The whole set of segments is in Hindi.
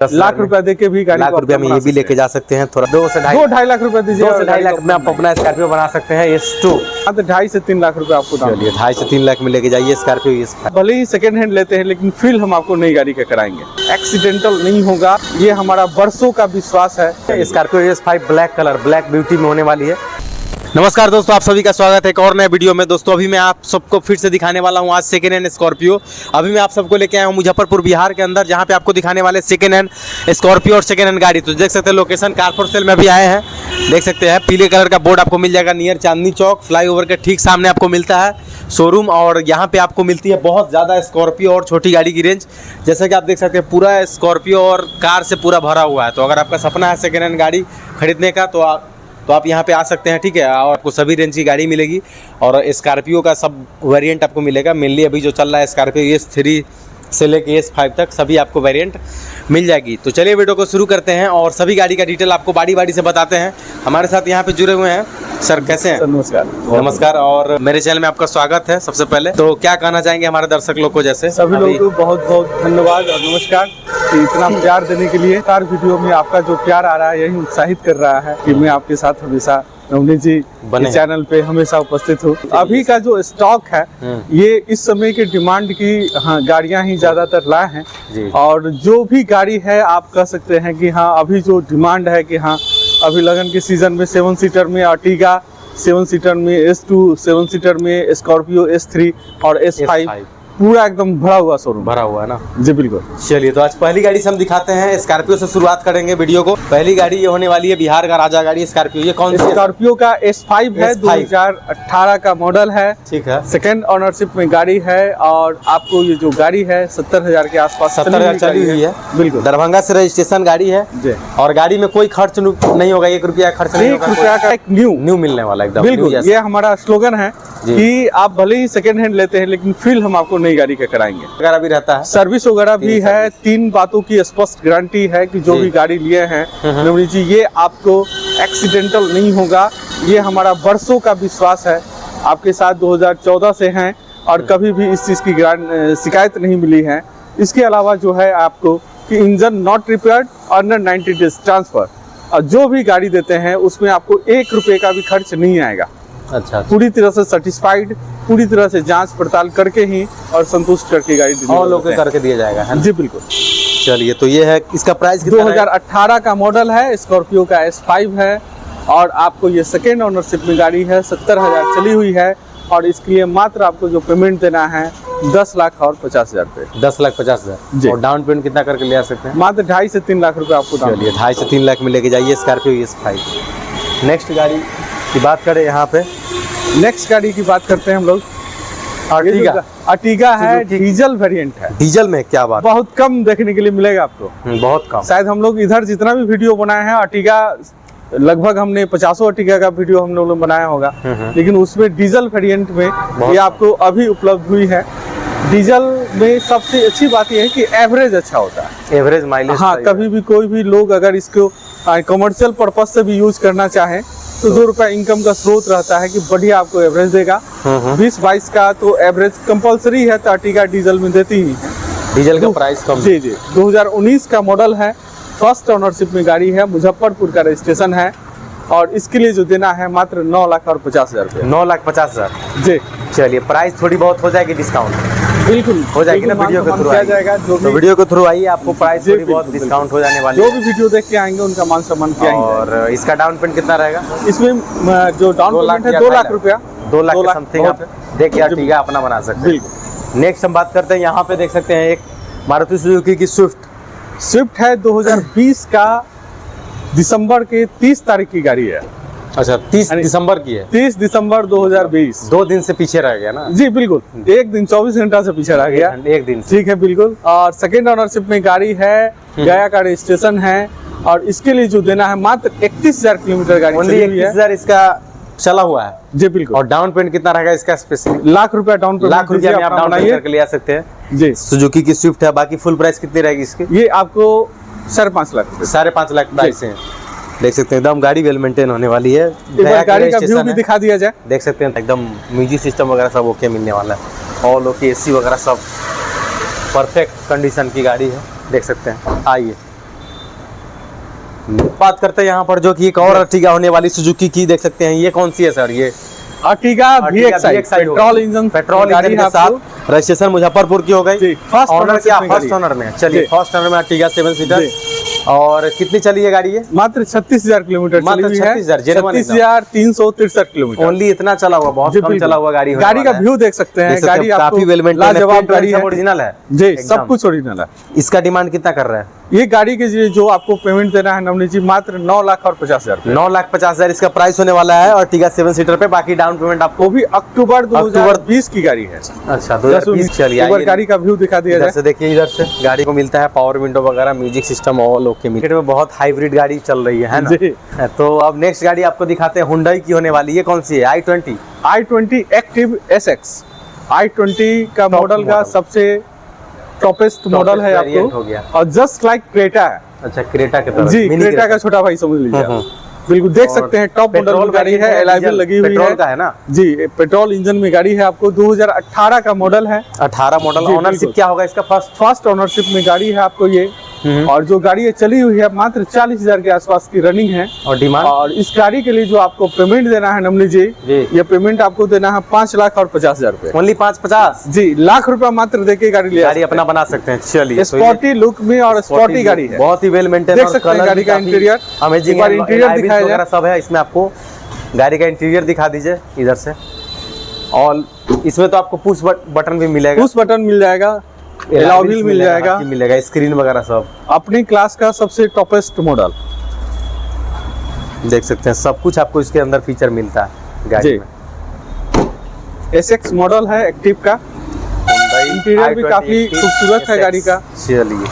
10 लाख रुपया देके भी गाड़ी लाख रुपया में ये भी लेके जा सकते हैं। थोड़ा 2 से 2.5 लाख रुपया दीजिए, 2 से 2.5 लाख में आप अपना स्कॉर्पियो बना सकते हैं S2। 2.5 से 3 लाख रुपया आपको दाम। चलिए 2.5 से 3 लाख में लेके जाइए स्कॉर्पियो S5। भले ही सेकंड हैंड लेते हैं लेकिन फील हम आपको नई गाड़ी का कराएंगे, एक्सीडेंटल नहीं होगा, ये हमारा बरसों का विश्वास है। Scorpio S5 black colour, black beauty में होने वाली है। नमस्कार दोस्तों, आप सभी का स्वागत है एक और नए वीडियो में। दोस्तों अभी मैं आप सबको फिर से दिखाने वाला हूं आज सेकेंड हैंड स्कॉर्पियो। अभी मैं आप सबको लेके आया हूं मुजफ्फरपुर बिहार के अंदर, जहां पे आपको दिखाने वाले सेकेंड हैंड स्कॉर्पियो और सेकेंड हैंड गाड़ी। तो देख सकते हैं लोकेशन कार फॉर सेल में भी आए हैं। देख सकते हैं पीले कलर का बोर्ड आपको मिल जाएगा नियर चांदनी चौक, फ्लाईओवर के ठीक सामने आपको मिलता है शोरूम। और यहाँ पे आपको मिलती है बहुत ज़्यादा स्कॉर्पियो और छोटी गाड़ी की रेंज। जैसा कि आप देख सकते हैं पूरा स्कॉर्पियो और कार से पूरा भरा हुआ है। तो अगर आपका सपना है सेकेंड हैंड गाड़ी खरीदने का तो आप यहाँ पे आ सकते हैं, ठीक है। और आपको सभी रेंज की गाड़ी मिलेगी और स्कॉर्पियो का सब वेरिएंट आपको मिलेगा। मेनली अभी जो चल रहा है स्कॉर्पियो S3 से लेके S5 तक सभी आपको वेरिएंट मिल जाएगी। तो चलिए वीडियो को शुरू करते हैं और सभी गाड़ी का डिटेल आपको बारी बारी से बताते हैं। हमारे साथ यहाँ पे जुड़े हुए हैं सर, कैसे हैं? नमस्कार। नमस्कार और मेरे चैनल में आपका स्वागत है। सबसे पहले तो क्या कहना चाहेंगे हमारे दर्शक लोग को? जैसे सभी लोगों को बहुत बहुत धन्यवाद और नमस्कार कि इतना प्यार देने के लिए। हर वीडियो में आपका जो प्यार आ रहा है यही उत्साहित कर रहा है कि मैं आपके साथ हमेशा नवनीत जी के चैनल पे हमेशा उपस्थित हूँ। अभी का जो स्टॉक है ये इस समय के डिमांड की गाड़ियां ही ज्यादातर लाए हैं। और जो भी गाड़ी है आप कह सकते हैं कि हाँ अभी जो डिमांड है कि हाँ अभी लगन के सीजन में 7 सीटर में अर्टिगा, 7 सीटर में S2, 7 सीटर में स्कॉर्पियो S3 और S5 पूरा एकदम भरा हुआ शोरूम, भरा हुआ है ना जी? बिल्कुल। चलिए तो आज पहली गाड़ी से हम दिखाते हैं, स्कॉर्पियो से शुरुआत करेंगे वीडियो को। पहली गाड़ी ये होने वाली है बिहार का राजा गाड़ी स्कॉर्पियो। ये कौन सी? स्कॉर्पियो का S5 है, 2018 का मॉडल है, ठीक है। सेकंड ओनरशिप में गाड़ी है और आपको ये जो गाड़ी है 70,000 के आसपास 70,000 चली हुई है। बिल्कुल, दरभंगा से रजिस्ट्रेशन गाड़ी है और गाड़ी में कोई खर्च नहीं होगा, 1 रुपया खर्च नहीं होगा। 1 रुपया का एक न्यू मिलने वाला एकदम। बिल्कुल, ये हमारा स्लोगन है कि आप भले ही सेकंड हैंड लेते हैं लेकिन फील हम आपको नई गाड़ी का कराएंगे। वगैरह भी रहता है, सर्विस वगैरह भी है। 3 बातों की स्पष्ट गारंटी है कि जो भी गाड़ी लिए हैं नवनीत जी, ये आपको एक्सीडेंटल नहीं होगा, ये हमारा बरसों का विश्वास है। आपके साथ 2014 से हैं और कभी भी इस चीज की शिकायत नहीं मिली है। इसके अलावा जो है आपको कि engine not repaired, under 90 days transfer, और जो भी गाड़ी देते हैं उसमें आपको 1 रुपये का भी खर्च नहीं आएगा। अच्छा। पूरी तरह से सेटिस्फाइड, पूरी तरह से जांच पड़ताल करके ही और संतुष्ट करके गाड़ी करके दिया जाएगा, है? जी बिल्कुल। चलिए तो ये है, इसका प्राइस 2018 का मॉडल है, स्कॉर्पियो का S5 है और आपको ये सेकेंड ओनरशिप में गाड़ी है, 70,000 चली हुई है। और इसके लिए मात्र आपको जो पेमेंट देना है 10,50,000 रुपये। 10,50,000 और डाउन पेमेंट कितना करके ले आ सकते हैं? मात्र 2.5 से 3 लाख रुपए आपको। चलिए 2.5 से 3 लाख में लेके जाइए स्कॉर्पियो S5। नेक्स्ट गाड़ी की बात करें, यहाँ पे नेक्स्ट गाड़ी की बात करते हैं हम लोग। अर्टिगा है, डीजल वेरिएंट है। डीजल में क्या बात? बहुत कम देखने के लिए मिलेगा आपको, बहुत कम। शायद हम लोग इधर जितना भी वीडियो बनाए हैं अर्टिगा, लगभग हमने 50 अर्टिगा का वीडियो हम लोग बनाया होगा, लेकिन उसमें डीजल वेरिएंट में ये आपको अभी उपलब्ध हुई है। डीजल में सबसे अच्छी बात यह है कि एवरेज अच्छा होता है, एवरेज माइलेज। हाँ, कभी भी कोई भी लोग अगर इसको कमर्शियल पर्पज से भी यूज करना चाहें तो 2 रुपया इनकम का स्रोत रहता है कि बढ़िया आपको एवरेज देगा। 20-22 का तो एवरेज कंपलसरी है, तो अर्टिगा डीजल में देती ही है। डीजल का प्राइस कम? जी। 2019 का मॉडल है, फर्स्ट ओनरशिप में गाड़ी है, मुजफ्फरपुर का रजिस्ट्रेशन है और इसके लिए जो देना है मात्र 9,50,000 रुपये। 9,50,000 जी। चलिए प्राइस थोड़ी बहुत हो जाएगी डिस्काउंट? बिल्कुल हो जाएगी ना, वीडियो के थ्रू जाएगा। जो तो वीडियो के थ्रू आइए, आपको प्राइस थोड़ी बहुत डिस्काउंट हो जाने वाली है। जो भी वीडियो देख के आएंगे उनका मान सम्मान किया। और इसका डाउन पेमेंट कितना रहेगा? इसमें जो डाउन पेमेंट है 2 लाख रुपया, 2 लाख समथिंग आप देखिए अर्टिगा अपना बना सकते हैं। नेक्स्ट हम बात करते हैं, यहाँ पे देख सकते हैं एक मारुति सुजुकी की स्विफ्ट है, 2020 का दिसंबर के 30 तारीख की गाड़ी है। अच्छा, 30 दिसंबर की है? 30 दिसंबर 2020। 2 दिन से पीछे रह गया ना? जी बिल्कुल, 1 दिन 24 घंटा से पीछे रह गया। 1 दिन, ठीक है बिल्कुल। और सेकेंड ओनरशिप में गाड़ी है, गया का रजिस्ट्रेशन है और इसके लिए जो देना है मात्र 31,000 किलोमीटर गाड़ी चली हुई है। 31,000 इसका चला हुआ है? जी बिल्कुल। और डाउन पेमेंट कितना रहेगा इसका? स्पेशली लाख रुपया डाउन पेमेंट। लाख रुपया में आप डाउन पेमेंट करके ले आ सकते हैं जी। सुजुकी की स्विफ्ट है। बाकी फुल प्राइस कितनी रहेगी इसकी? ये आपको 5.5 लाख। 5.5 लाख प्राइस है। देख सकते हैं एकदम गाड़ी वेल मेंटेन होने वाली है। गाड़ी का व्यू भी दिखा दिया जाए। देख सकते हैं एकदम म्यूजिक सिस्टम वगैरह सब ओके मिलने वाला है, ऑल ओके, AC वगैरह सब परफेक्ट कंडीशन की गाड़ी है। देख सकते हैं, आइए बात करते हैं यहाँ पर जो कि एक और अर्टिगा होने वाली सुजुकी की, देख सकते हैं ये कौन सी है सर? ये अर्टिगा VXI पेट्रोल इंजन गाड़ी के साथ रजिस्ट्रेशन मुजफ्फरपुर की हो गई। फर्स्ट ऑनर क्या? फर्स्ट ऑनर में। चलिए, फर्स्ट ऑनर में अर्टिगा 7 सीटर। और कितनी चली है गाड़ी? ये मात्र 36,000 किलोमीटर चली हुई है। 36,363 किलोमीटर ओनली इतना चला हुआ, बहुत कम चला हुआ गाड़ी। गाड़ी का व्यू देख सकते हैं, गाड़ी काफी वेल मेंटेन है, लाजवाब गाड़ी है, ओरिजिनल है जी, सब कुछ ओरिजिनल है। इसका डिमांड कितना कर रहा है? ये गाड़ी के जो आपको पेमेंट देना है नवनीत जी, मात्र 9,50,000। 9,50,000 इसका प्राइस होने वाला है अर्टिगा 7 सीटर पे। बाकी डाउन पेमेंट आपको भी अक्टूबर 2020 की गाड़ी है। अच्छा, 2020। चलिए गाड़ी का व्यू दिखा दिया इधर से देखिए। इधर से गाड़ी को मिलता है पावर विंडो वगैरह, music system all okay. Market में बहुत हाइब्रिड गाड़ी चल रही है ना। तो अब नेक्स्ट गाड़ी आपको दिखाते हैं, हुंडई की होने वाली है। कौन सी है? i20 active SX। i20 का मॉडल का सबसे टॉपेस्ट मॉडल है आपको, और जस्ट लाइक क्रेटा है। अच्छा, क्रेटा के तरह जी, क्रेटा का छोटा भाई समझ लीजिए आप। बिल्कुल देख सकते हैं, टॉप मॉडल की गाड़ी है, एलआईवी लगी हुई है। पेट्रोल का है ना जी, पेट्रोल इंजन में गाड़ी है आपको। 2018 का मॉडल है। 18 मॉडल। ऑनरशिप क्या होगा इसका? फर्स्ट ऑनरशिप में गाड़ी है आपको ये। और जो गाड़ी है चली हुई है मात्र 40,000 के आसपास की रनिंग है। और डिमांड, और इस गाड़ी के लिए जो आपको पेमेंट देना है नमनी जी, ये पेमेंट आपको देना है 5,50,000 रुपए। ओनली 5,50? जी, लाख रुपया मात्र देके गाड़ी अपना बना सकते हैं। चलिए, स्पोर्टी लुक में और स्पोर्टी गाड़ी है, बहुत ही वेल मेंटेन। देख सकते हैं गाड़ी का इंटीरियर, अमेजिंग इंटीरियर दिखाया जाए सब है इसमें। आपको गाड़ी का इंटीरियर दिखा दीजिए इधर से। और इसमें तो आपको पुश बटन भी मिलेगा, पुश बटन मिल जाएगा, एलॉय व्हील मिल जाएगा, स्क्रीन वगैरह सब। अपनी क्लास का सबसे टॉपेस्ट मॉडल देख सकते हैं, सब कुछ आपको इसके अंदर फीचर मिलता है गाड़ी में। SX मॉडल है एक्टिव का। इंटीरियर भी काफी खूबसूरत है गाड़ी का। चलिए,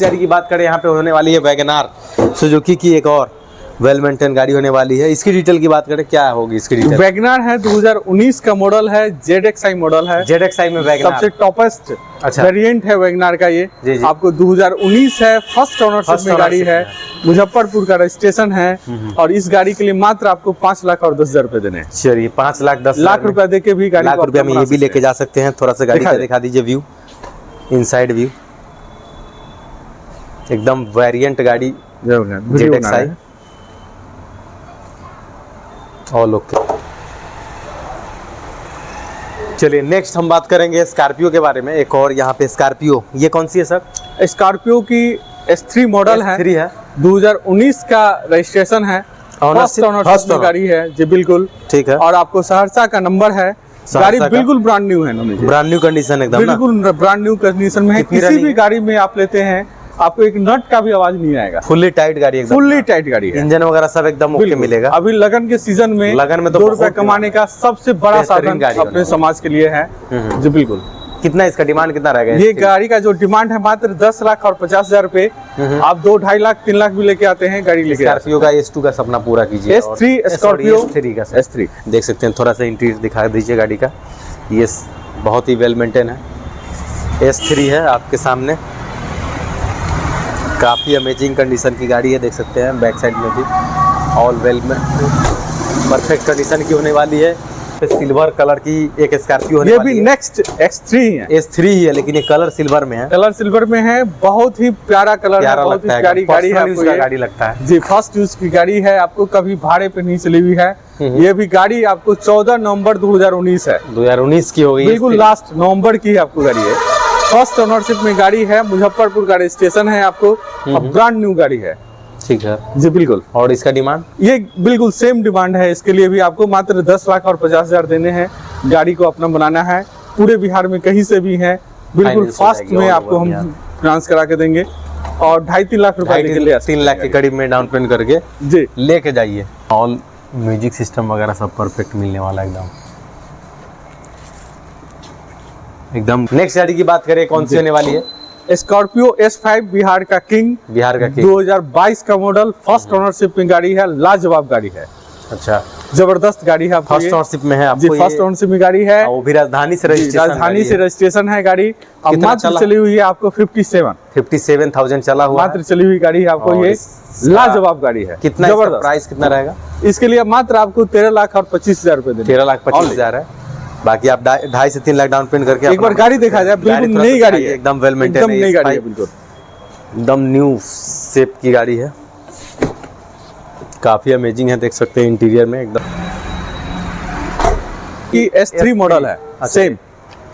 गाड़ी की बात करें, यहाँ पे होने वाली है वैगनार सुजुकी की, एक और वेल मेंटेन गाड़ी होने वाली है। इसकी डिटेल की बात करें, क्या होगी इसकी डिटेल? वैगनार है, 2019 का मॉडल है, ZXI मॉडल है। ZXI में वैगनार सबसे टॉपेस्ट वेरिएंट है वैगनार का ये। जी। आपको 2019 है, फर्स्ट ओनरशिप में गाड़ी है, मुजफ्फरपुर का रजिस्ट्रेशन है। और इस गाड़ी के लिए मात्र आपको 5,10,000 रुपए देने हैं। चलिए, 5,10,000 रुपए देके भी गाड़ी लाख रुपया में ये भी लेके जा सकते हैं। थोड़ा सा गाड़ी का दिखा दीजिए व्यू, इनसाइड व्यू। एकदम वेरिएंट गाड़ी ZXI ऑल ओके। चलिए, नेक्स्ट हम बात करेंगे स्कॉर्पियो के बारे में। एक और यहाँ पे स्कॉर्पियो, ये कौन सी है सर? स्कॉर्पियो की S3 मॉडल है, 2019 का रजिस्ट्रेशन है, फर्स्ट ओनरशिप में गाड़ी है जी, बिल्कुल ठीक है। और आपको सहरसा का नंबर है। गाड़ी बिल्कुल ब्रांड न्यू है, ब्रांड न्यू कंडीशन एकदम, बिल्कुल ब्रांड न्यू कंडीशन में है। किसी भी गाड़ी में आप लेते हैं आपको एक नट का भी आवाज नहीं आएगा। फुल्ली टाइट गाड़ी, एकदम फुल्ली टाइट गाड़ी है। इंजन वगैरह सब एकदम ओके मिलेगा। अभी लगन के सीजन में तो 2 रुपए कमाने का सबसे बड़ा साधन अपने समाज के लिए है जी, बिल्कुल। कितना इसका डिमांड कितना रहेगा? ये गाड़ी का जो डिमांड है मात्र 10,50,000 रुपए। आप 2, 2.5 लाख, 3 लाख भी लेके आते हैं गाड़ी लेके। स्कॉर्पियो का S2 का सपना पूरा कीजिए। S3 स्कॉर्पियो S3 देख सकते हैं। थोड़ा सा इंटीरियर दिखा दीजिए गाड़ी का। ये बहुत ही वेल मेंटेन है। S3 है आपके सामने, काफ़ी अमेजिंग कंडीशन की गाड़ी है, देख सकते हैं। बैक साइड में भी ऑल वेल में परफेक्ट कंडीशन की होने वाली है। सिल्वर कलर की एक स्कॉर्पियो होने वाली है। ये भी नेक्स्ट S3 है, S3 ही है, लेकिन ये कलर सिल्वर में है। कलर सिल्वर में है, बहुत ही प्यारा कलर है, बहुत ही प्यारी गाड़ी है आपको। गाड़ी लगता है जी, फर्स्ट यूज की गाड़ी है, आपको कभी भाड़े पे नहीं चली हुई है। ये भी गाड़ी आपको 14 नवंबर 2019 है, 2019 की होगी, बिल्कुल लास्ट नवंबर की आपको गाड़ी है। फर्स्ट ओनरशिप में गाड़ी है, मुजफ्फरपुर का रजिस्ट्रेशन है आपको, ब्रांड न्यू गाड़ी है। ठीक है जी, बिल्कुल। और इसका डिमांड? ये बिल्कुल सेम डिमांड है। इसके लिए भी आपको मात्र 10,50,000 देने हैं। गाड़ी को अपना बनाना है, पूरे बिहार में कहीं से भी है, बिल्कुल फास्ट में आपको हम फाइनेंस करा के देंगे। और 2.5-3 लाख रुपए के लिए 3 लाख के करीब में डाउन पेमेंट करके जी लेके जाइए। ऑल म्यूजिक सिस्टम वगैरह सब परफेक्ट मिलने वाला एकदम। नेक्स्ट गाड़ी की बात करें, कौन सी होने वाली है? स्कॉर्पियो S5 बिहार का किंग 2022 का मॉडल, फर्स्ट ओनरशिप में गाड़ी है, लाजवाब गाड़ी है। अच्छा, जबरदस्त गाड़ी है। फर्स्ट ओनरशिप में है आपको जी, फर्स्ट ओनरशिप में गाड़ी है, वो भी राजधानी से रजिस्ट्रेशन है गाड़ी। अब मात्र चली हुई है आपको 57,000 चला हुआ, मात्र चली हुई गाड़ी है आपको। ये लाजवाब गाड़ी है। कितना प्राइस कितना रहेगा इसके लिए? मात्र आपको 13,25,000 रुपए देने। 13,25,000 है। बाकी आप 2.5 से 3 लाख डाउन पेमेंट करके एक बार गाड़ी देखा जाए, बिल्कुल नई गाड़ी है, एकदम वेल मेंटेन नई गाड़ी है, बिल्कुल एकदम न्यू शेप की गाड़ी है, काफ़ी अमेजिंग है, देख सकते हैं इंटीरियर में एकदम। कि S3 मॉडल है अच्छा। सेम,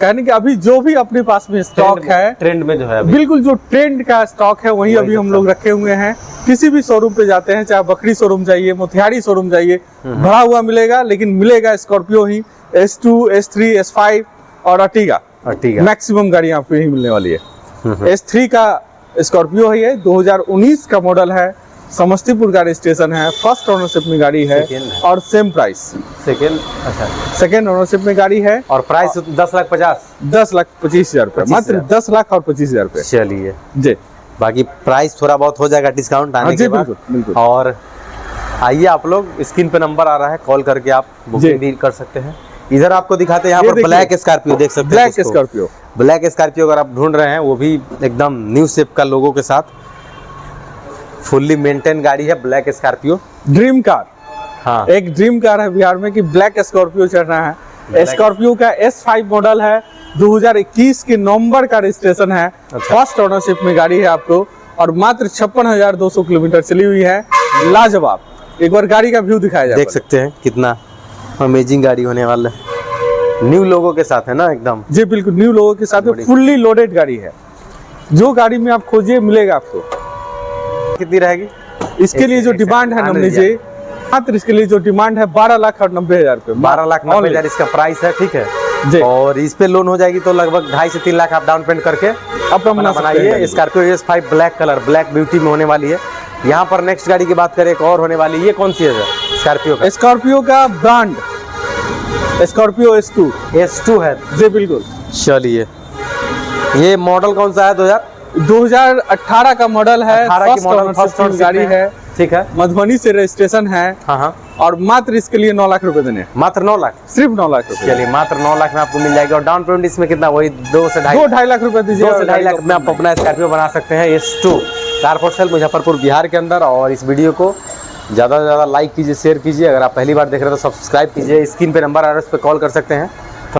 कहने कि अभी जो भी अपने पास में स्टॉक है, ट्रेंड में जो है अभी। बिल्कुल जो ट्रेंड का स्टॉक है वही अभी हम लोग रखे हुए हैं। किसी भी शोरूम पे जाते हैं, चाहे बकरी शोरूम जाइए, मोतिहारी शोरूम जाइए, भरा हुआ मिलेगा, लेकिन मिलेगा स्कॉर्पियो ही। S2, S3, S5 और अर्टिगा, मैक्सिमम गाड़ी आपको यही मिलने वाली है। S3 का स्कॉर्पियो है, ये 2019 का मॉडल है, समस्तीपुर का रजिस्ट्रेशन है, फर्स्ट ओनरशिप में गाड़ी है और सेम प्राइस। सेकेंड ओनरशिप में गाड़ी है और प्राइस 10,25,000 रुपए, मात्र 10,25,000 रुपए। चलिए जी, बाकी प्राइस थोड़ा बहुत हो जाएगा डिस्काउंट आने के बाद। बिल्कुल। और आइए, आप लोग स्क्रीन पे नंबर आ रहा है, कॉल करके आप बुकिंग भी कर सकते हैं। इधर आपको दिखाते हैं, यहाँ पर ब्लैक स्कॉर्पियो देख सकते हैं। ब्लैक स्कॉर्पियो अगर आप ढूंढ रहे हैं, वो भी एकदम न्यू शेप का लोगो के साथ, फुल्ली मेंटेन गाड़ी है ब्लैक स्कॉर्पियो। ड्रीम कार, हाँ, एक ड्रीम कार है बिहार में कि ब्लैक स्कॉर्पियो चल रहा है। स्कॉर्पियो का S5 मॉडल है, 2021 के नवंबर का रजिस्ट्रेशन है, फर्स्ट ओनरशिप में गाड़ी है आपको, और मात्र 56,200 किलोमीटर चली हुई है। लाजवाब, एक बार गाड़ी का व्यू दिखाया जाए, देख सकते हैं कितना अमेजिंग गाड़ी होने वाला है, न्यू लोगो के साथ है ना एकदम। जी बिल्कुल, न्यू लोगो के साथ फुल्ली लोडेड गाड़ी है। जो गाड़ी में आप खोजिए मिलेगा आपको। कितनी रहेगी इसके लिए? जो डिमांड है नमनी जी, मात्र इसके लिए जो डिमांड है 12,90,000 रुपए। 12,90,000 इसका प्राइस है, ठीक है जी। और इस पे लोन हो जाएगी तो लगभग 2.5 से 3 लाख आप डाउन पेमेंट करके अपना बनाइए। Scorpio S5 black colour, black beauty में होने वाली है। यहाँ पर नेक्स्ट गाड़ी की बात करें, एक और होने वाली है, ये कौन सी है स्कॉर्पियो का? स्कॉर्पियो का ब्रांड स्कॉर्पियो S2 है जी बिल्कुल। चलिए, ये मॉडल कौन सा है? 2018 का मॉडल है, फर्स्ट ओनरशिप गाड़ी है, ठीक है, मधुबनी से रजिस्ट्रेशन है। हाँ, और मात्र इसके लिए 9 लाख रुपए देने, मात्र 9 लाख, सिर्फ 9 लाख रुपए। चलिए, मात्र 9 लाख में आपको मिल जाएगा। और डाउन पेमेंट इसमें कितना? वही 2 से 2.5 लाख रुपए दीजिए, 2 से 2.5 लाख में आप अपना स्कॉर्पियो बना सकते हैं। S2 car for sale, Muzaffarpur Bihar के अंदर। और इस वीडियो को ज़्यादा से ज़्यादा लाइक कीजिए, शेयर कीजिए। अगर आप पहली बार देख रहे हैं तो सब्सक्राइब कीजिए। स्क्रीन पे नंबर आ रहा है, उस पर कॉल कर सकते हैं।